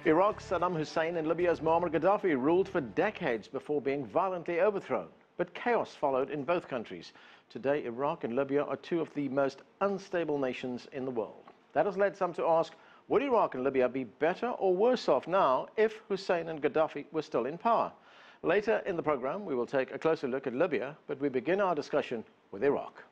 Iraq's Saddam Hussein and Libya's Muammar Gaddafi ruled for decades before being violently overthrown. But chaos followed in both countries. Today, Iraq and Libya are two of the most unstable nations in the world. That has led some to ask, would Iraq and Libya be better or worse off now if Hussein and Gaddafi were still in power? Later in the program, we will take a closer look at Libya, but we begin our discussion with Iraq.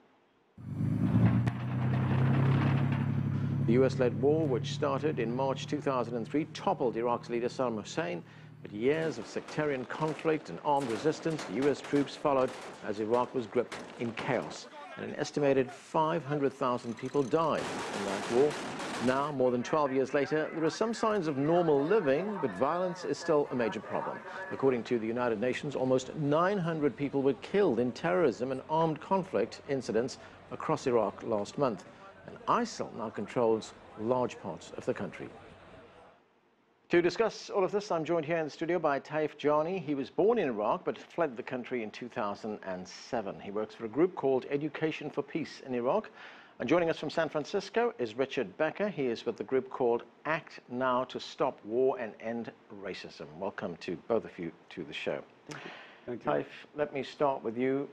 The US-led war, which started in March 2003, toppled Iraq's leader Saddam Hussein. But years of sectarian conflict and armed resistance, the US troops followed as Iraq was gripped in chaos. And an estimated 500,000 people died in that war. Now, more than 12 years later, there are some signs of normal living, but violence is still a major problem. According to the United Nations, almost 900 people were killed in terrorism and armed conflict incidents across Iraq last month. And ISIL now controls large parts of the country. To discuss all of this, I'm joined here in the studio by Taif Jany. He was born in Iraq but fled the country in 2007. He works for a group called Education for Peace in Iraq. And joining us from San Francisco is Richard Becker. He is with the group called Act Now to Stop War and End Racism. Welcome to both of you to the show. Thank you. Taif, let me start with you.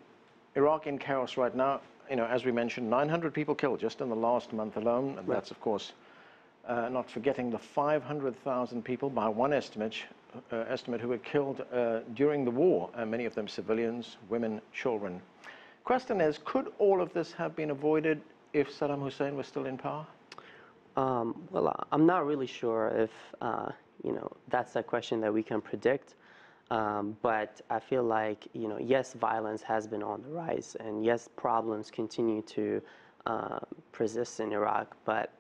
Iraq in chaos right now. You know, as we mentioned, 900 people killed just in the last month alone. And that's, of course, not forgetting the 500,000 people, by one estimate who were killed during the war, many of them civilians, women, children. Question is, could all of this have been avoided if Saddam Hussein was still in power? Well, I'm not really sure if, that's a question that we can predict. But I feel like, yes, violence has been on the rise, and yes, problems continue to persist in Iraq, but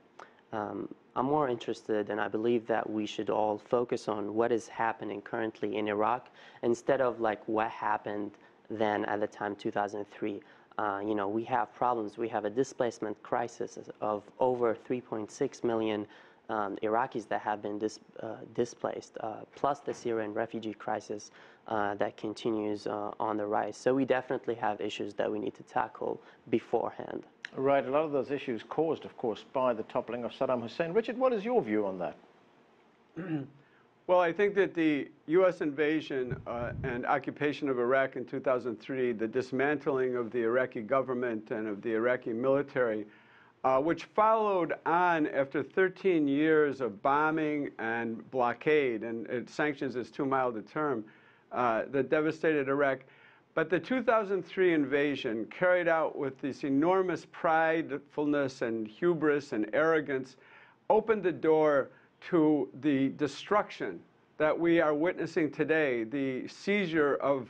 I'm more interested, and I believe that we should all focus on what is happening currently in Iraq instead of like what happened then at the time 2003. We have problems. We have a displacement crisis of over 3.6 million Iraqis that have been displaced, plus the Syrian refugee crisis that continues on the rise. So we definitely have issues that we need to tackle beforehand. Right, a lot of those issues caused, of course, by the toppling of Saddam Hussein. Richard, what is your view on that? Well, I think that the U.S. invasion and occupation of Iraq in 2003, the dismantling of the Iraqi government and of the Iraqi military, which followed on after 13 years of bombing and blockade, and sanctions is too mild a term, that devastated Iraq. But the 2003 invasion, carried out with this enormous pridefulness and hubris and arrogance, opened the door to the destruction that we are witnessing today, the seizure of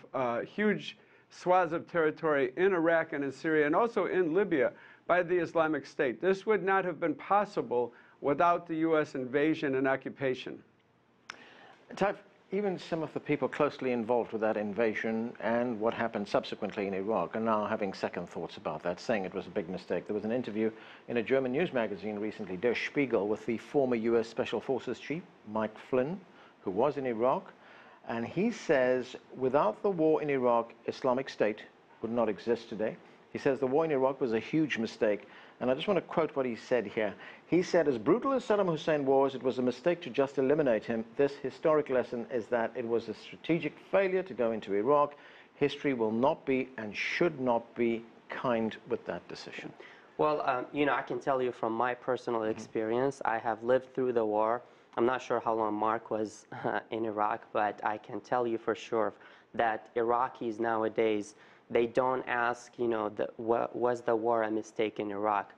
huge swaths of territory in Iraq and in Syria, and also in Libya, by the Islamic State. This would not have been possible without the U.S. invasion and occupation. Taif, even some of the people closely involved with that invasion and what happened subsequently in Iraq are now having second thoughts about that, saying it was a big mistake. There was an interview in a German news magazine recently, Der Spiegel, with the former U.S. Special Forces chief, Mike Flynn, who was in Iraq, and he says without the war in Iraq, Islamic State would not exist today. He says the war in Iraq was a huge mistake. And I just want to quote what he said here. He said, as brutal as Saddam Hussein was, it was a mistake to just eliminate him. This historic lesson is that it was a strategic failure to go into Iraq. History will not be and should not be kind with that decision. Well, I can tell you from my personal experience, I have lived through the war. I'm not sure how long Mark was in Iraq, but I can tell you for sure that Iraqis nowadays, they don't ask, was the war a mistake in Iraq?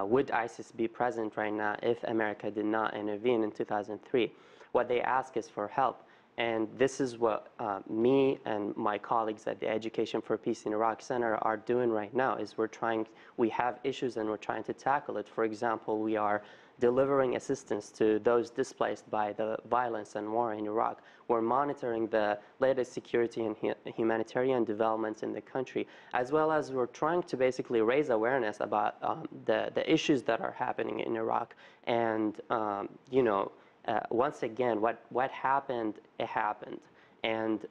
Would ISIS be present right now if America did not intervene in 2003? What they ask is for help. And this is what me and my colleagues at the Education for Peace in Iraq Center are doing right now, is we have issues and we're trying to tackle it. For example, we are delivering assistance to those displaced by the violence and war in Iraq. We're monitoring the latest security and humanitarian developments in the country, as well as we're trying to basically raise awareness about the issues that are happening in Iraq. And, once again, what happened, it happened. And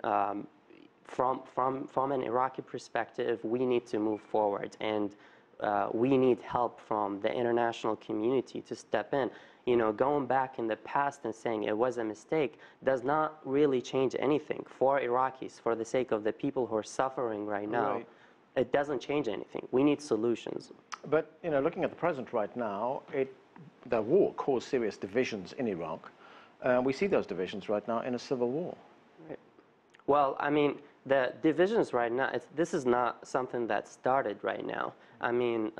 from an Iraqi perspective, we need to move forward. And we need help from the international community to step in. You know, going back in the past and saying it was a mistake does not really change anything for Iraqis, for the sake of the people who are suffering right now. Right. It doesn't change anything. We need solutions. But, you know, looking at the present right now, the war caused serious divisions in Iraq. We see those divisions right now in a civil war. Right. Well, I mean, the divisions right now, this is not something that started right now. I mean,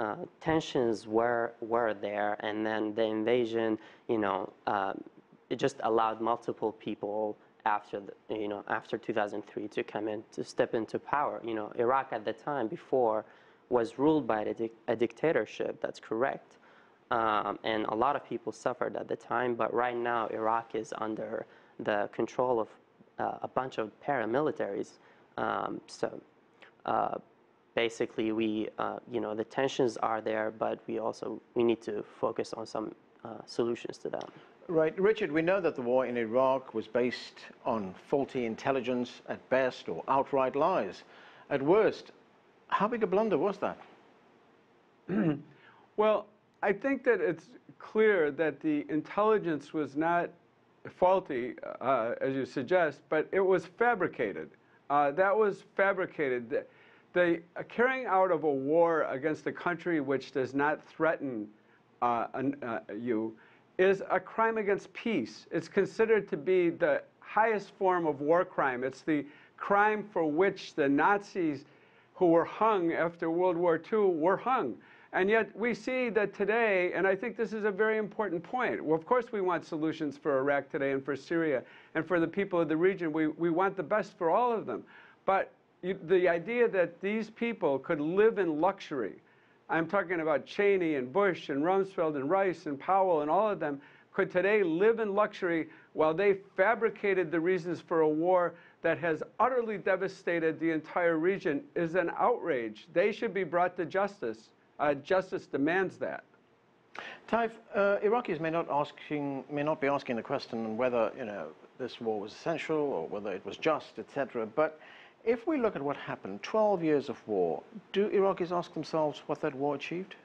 tensions were there, and then the invasion, you know, it just allowed multiple people after after 2003 to come in, to step into power. You know, Iraq at the time before was ruled by a dictatorship. That's correct. And a lot of people suffered at the time, but right now Iraq is under the control of a bunch of paramilitaries. Basically, the tensions are there, but we need to focus on some solutions to that. Right. Richard, we know that the war in Iraq was based on faulty intelligence at best, or outright lies at worst. How big a blunder was that? Well, I think that it's clear that the intelligence was not faulty, as you suggest, but it was fabricated. That was fabricated. The carrying out of a war against a country which does not threaten you is a crime against peace. It's considered to be the highest form of war crime. It's the crime for which the Nazis who were hung after World War II were hung. And yet we see that today, and I think this is a very important point. Well, of course we want solutions for Iraq today and for Syria and for the people of the region. We want the best for all of them. But the idea that these people could live in luxury, I'm talking about Cheney and Bush and Rumsfeld and Rice and Powell and all of them, could today live in luxury while they fabricated the reasons for a war that has utterly devastated the entire region, is an outrage. They should be brought to justice. Justice demands that. Taif, Iraqis may not be asking the question whether this war was essential or whether it was just, etc. But if we look at what happened, 12 years of war, do Iraqis ask themselves what that war achieved?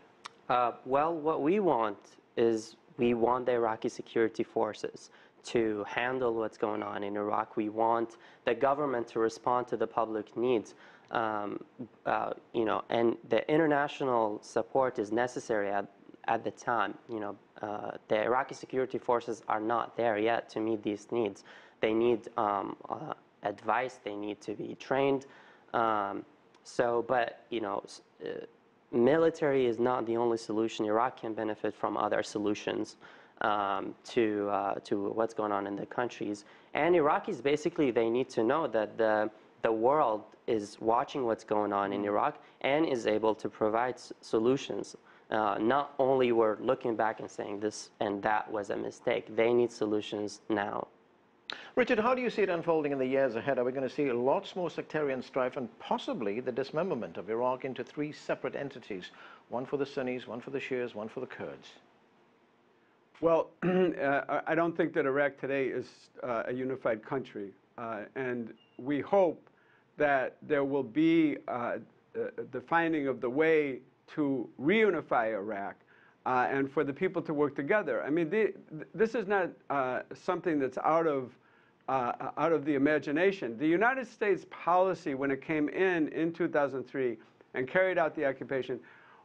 Well, what we want is we want the Iraqi security forces to handle what's going on in Iraq. We want the government to respond to the public needs. And the international support is necessary at the time. The Iraqi security forces are not there yet to meet these needs. They need advice. They need to be trained. Military is not the only solution. Iraq can benefit from other solutions to what's going on in the countries. And Iraqis, basically, they need to know that the world is watching what's going on in Iraq and is able to provide solutions. Not only we're looking back and saying this and that was a mistake. They need solutions now. Richard, how do you see it unfolding in the years ahead? Are we going to see lots more sectarian strife and possibly the dismemberment of Iraq into 3 separate entities, one for the Sunnis, one for the Shias, one for the Kurds? Well, I don't think that Iraq today is a unified country. And we hope that there will be the finding of the way to reunify Iraq and for the people to work together. I mean, this is not something that's out of the imagination. The United States policy, when it came in 2003 and carried out the occupation,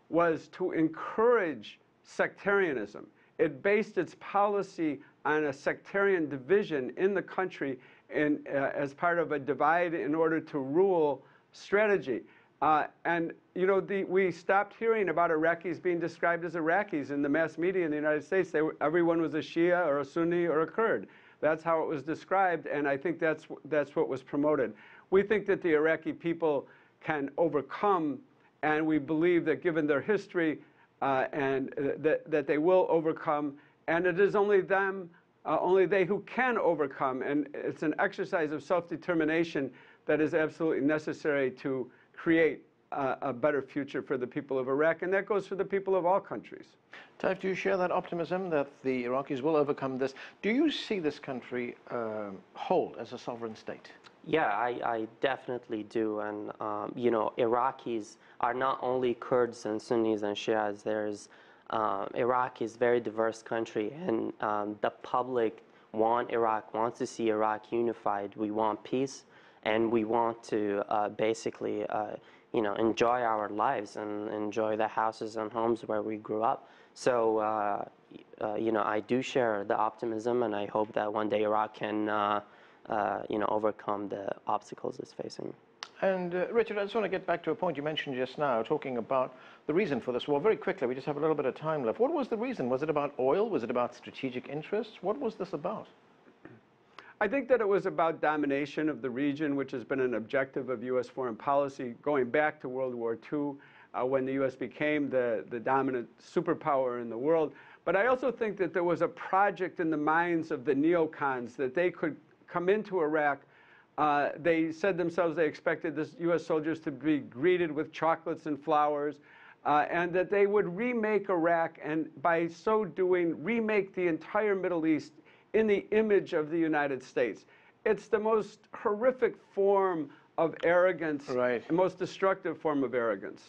was to encourage sectarianism. It based its policy on a sectarian division in the country as part of a divide in order to rule strategy. We stopped hearing about Iraqis being described as Iraqis in the mass media in the United States. Everyone was a Shia or a Sunni or a Kurd. That's how it was described, and I think that's what was promoted. We think that the Iraqi people can overcome, and we believe that given their history, and that they will overcome, and it is only them, only they who can overcome, and it's an exercise of self-determination that is absolutely necessary to create a better future for the people of Iraq, and that goes for the people of all countries. Taif, do you share that optimism that the Iraqis will overcome this? Do you see this country whole as a sovereign state? Yeah, I definitely do. And, you know, Iraqis are not only Kurds and Sunnis and Shias. There's, Iraq is a very diverse country, and the public wants to see Iraq unified. We want peace, and we want to basically, you know, enjoy our lives and enjoy the houses and homes where we grew up. So, you know, I do share the optimism, and I hope that one day Iraq can, you know, overcome the obstacles it's facing. And Richard, I just want to get back to a point you mentioned just now, talking about the reason for this war. Very quickly, we just have a little bit of time left. What was the reason? Was it about oil? Was it about strategic interests? What was this about? I think that it was about domination of the region, which has been an objective of U.S. foreign policy going back to World War II, when the U.S. became the dominant superpower in the world. But I also think that there was a project in the minds of the neocons that they could come into Iraq. They said themselves they expected the U.S. soldiers to be greeted with chocolates and flowers, and that they would remake Iraq, and by so doing, remake the entire Middle East in the image of the United States. It's the most horrific form of arrogance, right, the most destructive form of arrogance.